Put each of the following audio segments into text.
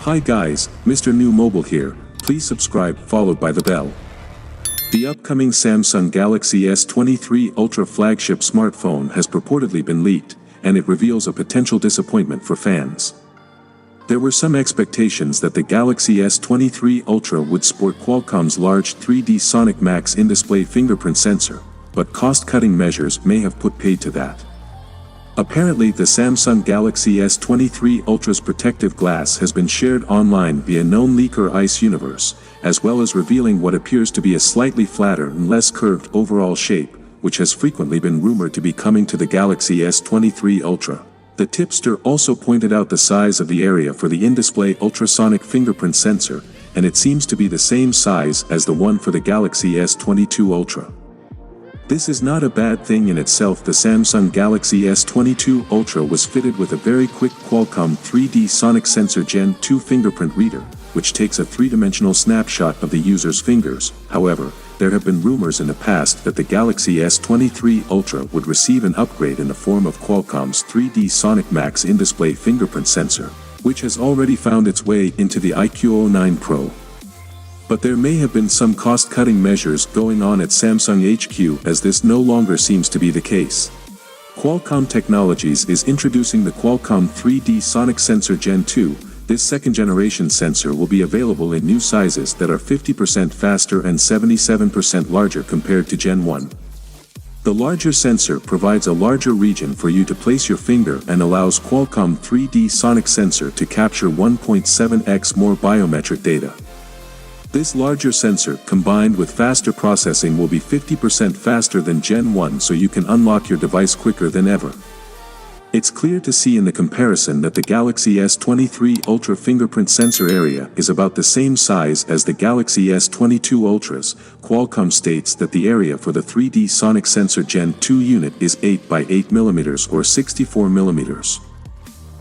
Hi guys, Mrnewmobile here, please subscribe followed by the bell. The upcoming Samsung Galaxy S23 Ultra flagship smartphone has purportedly been leaked, and it reveals a potential disappointment for fans. There were some expectations that the Galaxy S23 Ultra would sport Qualcomm's large 3D Sonic Max in-display fingerprint sensor, but cost-cutting measures may have put paid to that. Apparently, the Samsung Galaxy S23 Ultra's protective glass has been shared online via known leaker Ice Universe, as well as revealing what appears to be a slightly flatter and less curved overall shape, which has frequently been rumored to be coming to the Galaxy S23 Ultra. The tipster also pointed out the size of the area for the in-display ultrasonic fingerprint sensor, and it seems to be the same size as the one for the Galaxy S22 Ultra. This is not a bad thing in itself. The Samsung Galaxy S22 Ultra was fitted with a very quick Qualcomm 3D Sonic Sensor Gen 2 fingerprint reader, which takes a three-dimensional snapshot of the user's fingers. However, there have been rumors in the past that the Galaxy S23 Ultra would receive an upgrade in the form of Qualcomm's 3D Sonic Max in-display fingerprint sensor, which has already found its way into the iQOO9 Pro. But there may have been some cost-cutting measures going on at Samsung HQ, as this no longer seems to be the case. Qualcomm Technologies is introducing the Qualcomm 3D Sonic Sensor Gen 2. This second-generation sensor will be available in new sizes that are 50% faster and 77% larger compared to Gen 1. The larger sensor provides a larger region for you to place your finger and allows Qualcomm 3D Sonic Sensor to capture 1.7x more biometric data. This larger sensor, combined with faster processing, will be 50% faster than Gen 1, so you can unlock your device quicker than ever. It's clear to see in the comparison that the Galaxy S23 Ultra fingerprint sensor area is about the same size as the Galaxy S22 Ultras. Qualcomm states that the area for the 3D Sonic Sensor Gen 2 unit is 8 by 8 mm or 64 mm.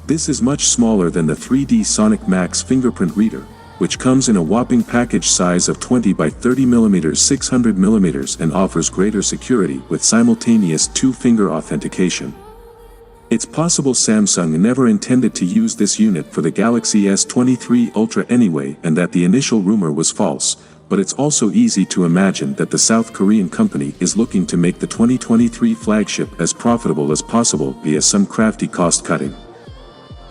This is much smaller than the 3D Sonic Max fingerprint reader, which comes in a whopping package size of 20 by 30 mm 600 mm and offers greater security with simultaneous two-finger authentication. It's possible Samsung never intended to use this unit for the Galaxy S23 Ultra anyway, and that the initial rumor was false, but it's also easy to imagine that the South Korean company is looking to make the 2023 flagship as profitable as possible via some crafty cost-cutting.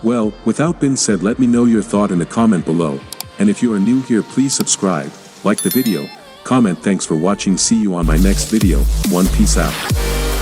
Well, without being said, let me know your thought in the comment below. And if you are new here, please subscribe, like the video, comment. Thanks for watching. See you on my next video. Peace out.